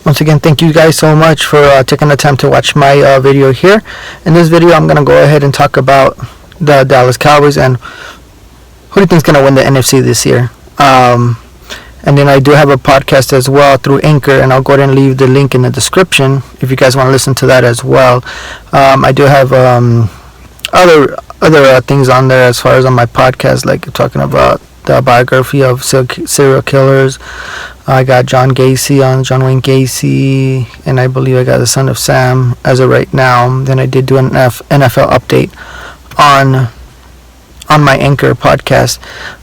Once again, thank you guys so much for taking the time to watch my video here. In this video, I'm going to go ahead and talk about the Dallas Cowboys and who do you think is going to win the NFC this year. And then I do have a podcast as well through Anchor, and I'll go ahead and leave the link in the description if you guys want to listen to that as well. I do have other things on there as far as on my podcast, like talking about the biography of serial killers. I got John Wayne Gacy, and I believe I got the Son of Sam as of right now. Then I did do an NFL update on my Anchor podcast.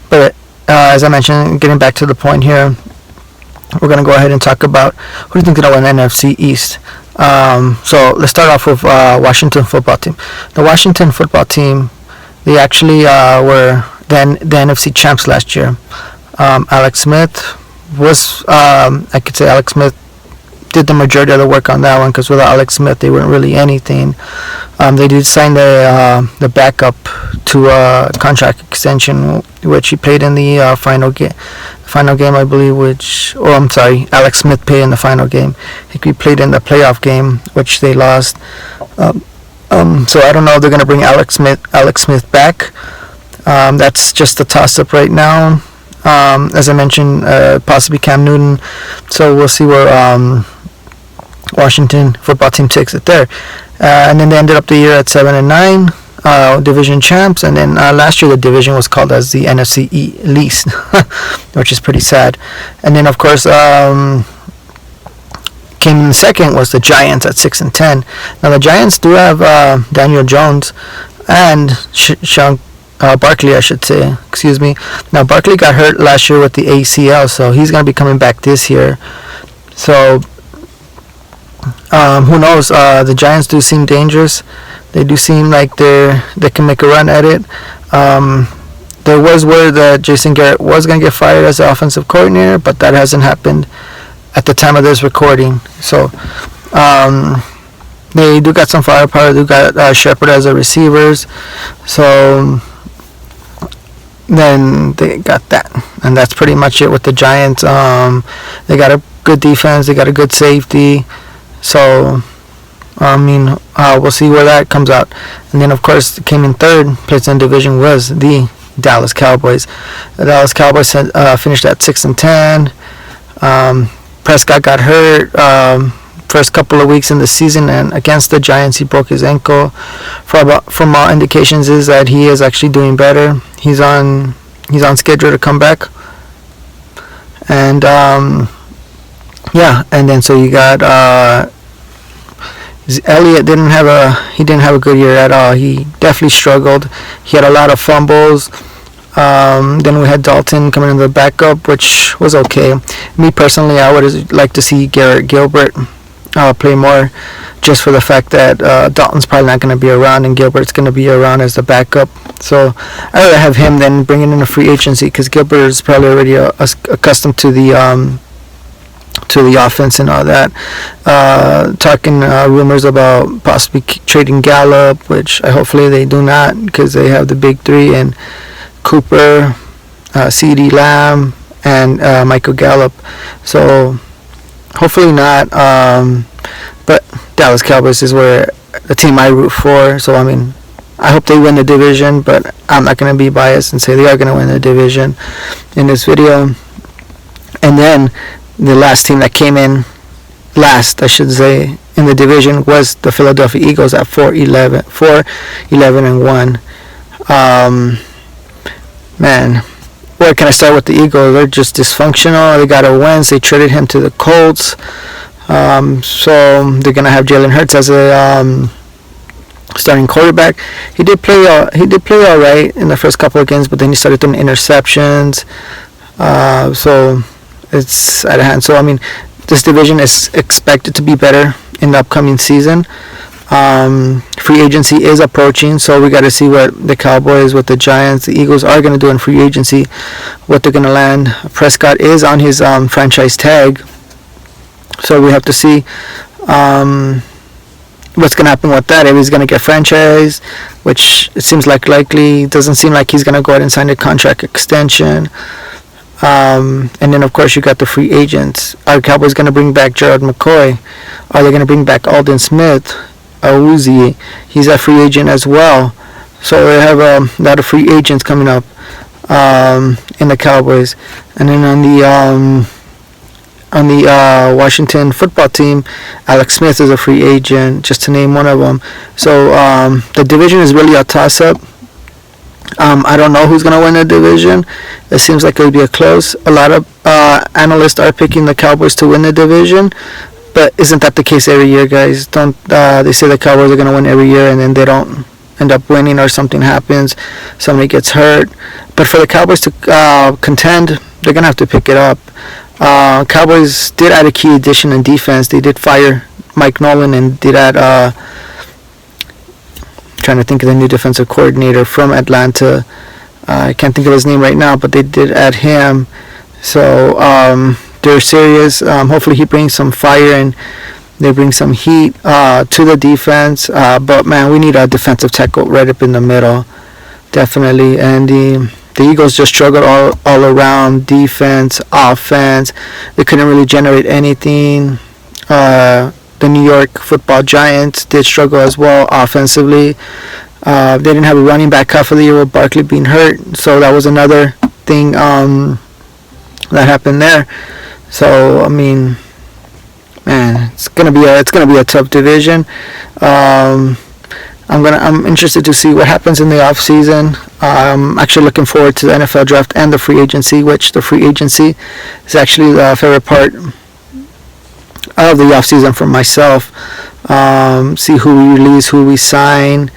But as I mentioned, getting back to the point here, we're going to go ahead and talk about who do you think is going to win the NFC East. So let's start off with Washington football team. The Washington football team, they actually were the NFC champs last year. Alex Smith was, Alex Smith did the majority of the work on that one, because without Alex Smith, they weren't really anything. They did sign the backup to a contract extension, which he played in the final game, I believe. Alex Smith played in the final game. He played in the playoff game, which they lost. So I don't know if they're going to bring Alex Smith back. That's just a toss-up right now. As I mentioned, possibly Cam Newton. So we'll see where Washington football team takes it there. And then they ended up the year at 7-9, division champs. And then last year the division was called as the NFC East, which is pretty sad. And then of course came in second was the Giants at 6-10. Now the Giants do have Daniel Jones and Sean Barkley, I should say. Excuse me. Now Barkley got hurt last year with the ACL, so he's going to be coming back this year. So who knows? The Giants do seem dangerous. They do seem like they can make a run at it. There was word that Jason Garrett was going to get fired as the offensive coordinator, but that hasn't happened at the time of this recording. So they do got some firepower. They do got Shepard as a receivers. So then they got that, and that's pretty much it with the Giants. They got a good defense. They got a good safety. So we'll see where that comes out. And then of course came in third place in the division was the Dallas Cowboys. The Dallas Cowboys finished at 6-10. Prescott got hurt first couple of weeks in the season, and against the Giants he broke his ankle. From all indications is that he is actually doing better. He's on schedule to come back. And and then so you got Elliott didn't have a good year at all. He definitely struggled. He had a lot of fumbles. Then we had Dalton coming in the backup, which was okay. Me personally, I would like to see Garrett Gilbert play more, just for the fact that Dalton's probably not going to be around and Gilbert's going to be around as the backup. So I'd rather have him than bringing in a free agency, because Gilbert is probably already accustomed to the offense and all that. Talking rumors about possibly trading Gallup, which hopefully they do not, because they have the big three and Cooper, CeeDee Lamb, and Michael Gallup. So hopefully not. But Dallas Cowboys is where the team I root for. So I hope they win the division, but I'm not going to be biased and say they are going to win the division in this video. And then the last team that came in last, I should say, in the division was the Philadelphia Eagles at 4-11-1. Man, where can I start with the Eagles? They're just dysfunctional. They got a win. They traded him to the Colts. So they're gonna have Jalen Hurts as a starting quarterback. He did play all right in the first couple of games, but then he started throwing interceptions. So it's out of hand. So this division is expected to be better in the upcoming season. Free agency is approaching, so we got to see what the Cowboys, what the Giants, the Eagles are going to do in free agency, what they're going to land. Prescott is on his franchise tag, so we have to see what's going to happen with that. If he's going to get franchised, which it seems like likely. It doesn't seem like he's going to go ahead and sign a contract extension. And then, of course, you got the free agents. Are the Cowboys going to bring back Gerald McCoy? Are they going to bring back Aldon Smith? Uzi, he's a free agent as well. So they have a lot of free agents coming up in the Cowboys. And then on the Washington football team, Alex Smith is a free agent, just to name one of them. So the division is really a toss-up. I don't know who's going to win the division. It seems like it'll be a close. A lot of analysts are picking the Cowboys to win the division, but isn't that the case every year, guys? Don't they say the Cowboys are going to win every year, and then they don't end up winning, or something happens, somebody gets hurt. But for the Cowboys to contend, they're going to have to pick it up. Cowboys did add a key addition in defense. They did fire Mike Nolan and did add trying to think of the new defensive coordinator from Atlanta. I can't think of his name right now, but they did add him. So they're serious. Hopefully he brings some fire and they bring some heat to the defense. But man, we need a defensive tackle right up in the middle, definitely. And the Eagles just struggled all around, defense, offense. They couldn't really generate anything. The New York Football Giants did struggle as well offensively. They didn't have a running back half of the year with Barkley being hurt, so that was another thing that happened there. So I mean, man, it's gonna be a tough division. I'm interested to see what happens in the off season. I'm actually looking forward to the NFL draft and the free agency, which the free agency is actually the favorite part of the off season for myself. See who we release, who we sign.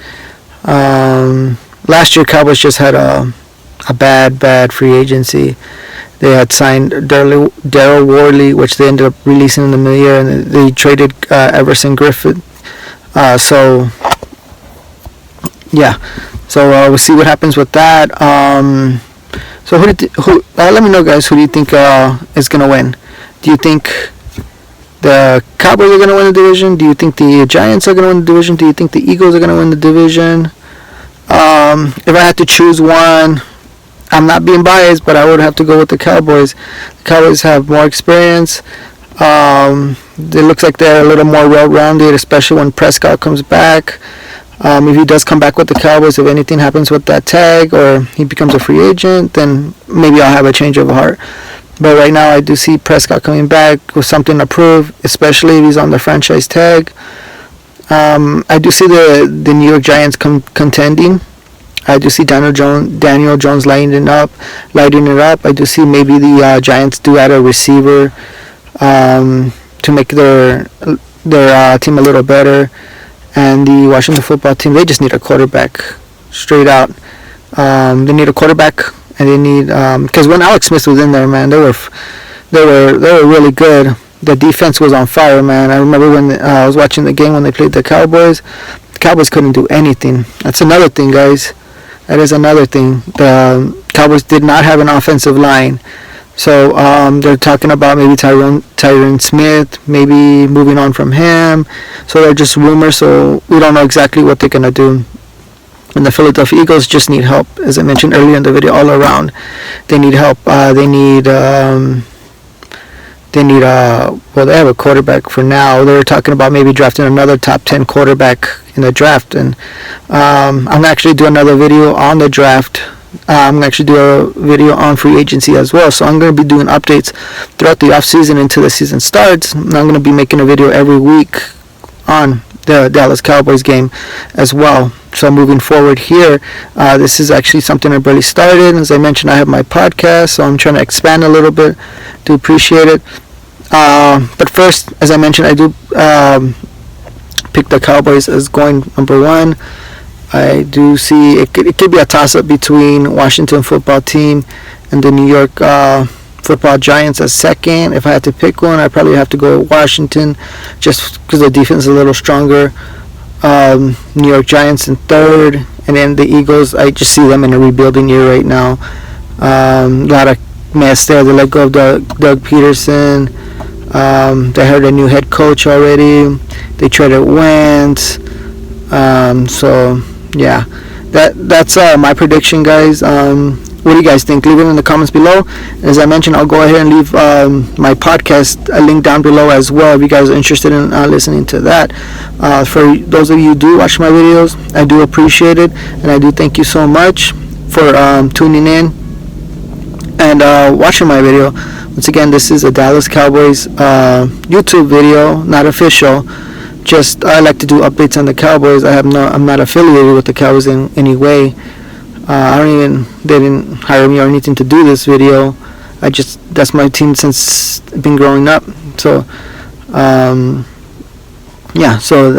Last year, Cowboys just had a bad free agency. They had signed Daryl Worley, which they ended up releasing in the middle year, and they traded Everson Griffith. So we'll see what happens with that. So let me know, guys, who do you think is gonna win? Do you think the Cowboys are going to win the division? Do you think the Giants are going to win the division? Do you think the Eagles are going to win the division? If I had to choose one, I'm not being biased, but I would have to go with the Cowboys. The Cowboys have more experience. It looks like they're a little more well-rounded, especially when Prescott comes back. If he does come back with the Cowboys, if anything happens with that tag or he becomes a free agent, then maybe I'll have a change of heart. But right now, I do see Prescott coming back with something to prove, especially if he's on the franchise tag. I do see the New York Giants contending. I do see Daniel Jones lighting it up. I do see maybe the Giants do add a receiver to make their team a little better. And the Washington football team, they just need a quarterback, straight out. They need a quarterback. And they need because when Alex Smith was in there, man, they were really good. The defense was on fire, man. I remember when I was watching the game when they played the Cowboys. The Cowboys couldn't do anything. That's another thing, guys. That is another thing. The Cowboys did not have an offensive line, so they're talking about maybe Tyron Smith, maybe moving on from him. So they're just rumors. So we don't know exactly what they're gonna do. And the Philadelphia Eagles just need help, as I mentioned earlier in the video, all around. They need help. They have a quarterback for now. They're talking about maybe drafting another top 10 quarterback in the draft. And I'm going to actually do another video on the draft. I'm going to actually do a video on free agency as well. So I'm going to be doing updates throughout the offseason until the season starts. And I'm going to be making a video every week on the Dallas Cowboys game as well. So moving forward here, this is actually something I barely started. As I mentioned, I have my podcast, so I'm trying to expand a little bit. Do appreciate it. But first, as I mentioned, I do pick the Cowboys as going number one. I do see it could be a toss-up between Washington football team and the New York Football Giants as second. If I had to pick one, I'd probably have to go with Washington, just because the defense is a little stronger. New York Giants in third, and then the Eagles, I just see them in a rebuilding year right now. A lot of mess there. They let go of Doug Peterson. They hired a new head coach already. They traded Wentz. So yeah, that's my prediction, guys. What do you guys think? Leave it in the comments below. As I mentioned, I'll go ahead and leave my podcast a link down below as well if you guys are interested in listening to that. For those of you who do watch my videos, I do appreciate it, and I do thank you so much for tuning in and watching my video. Once again, this is a Dallas Cowboys YouTube video, not official. Just I like to do updates on the Cowboys. I'm not affiliated with the Cowboys in any way. They didn't hire me or anything to do this video. That's my team since been growing up. So, yeah, so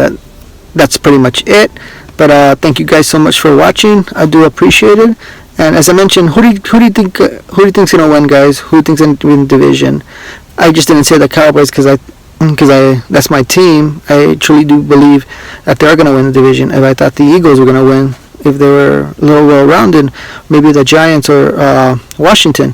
that's pretty much it. But thank you guys so much for watching. I do appreciate it. And as I mentioned, who do you think's gonna win, guys? Who thinks gonna win the division? I just didn't say the Cowboys because that's my team. I truly do believe that they're gonna win the division. If I thought the Eagles were gonna win, if they were a little well-rounded, maybe the Giants or Washington.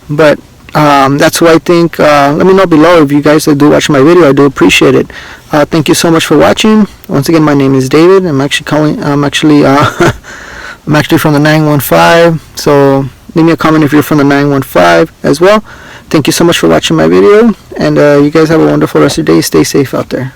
But that's who I think. Let me know below if you guys do watch my video. I do appreciate it. Thank you so much for watching. Once again, my name is David. I'm actually from the 915. So leave me a comment if you're from the 915 as well. Thank you so much for watching my video, and you guys have a wonderful rest of your day. Stay safe out there.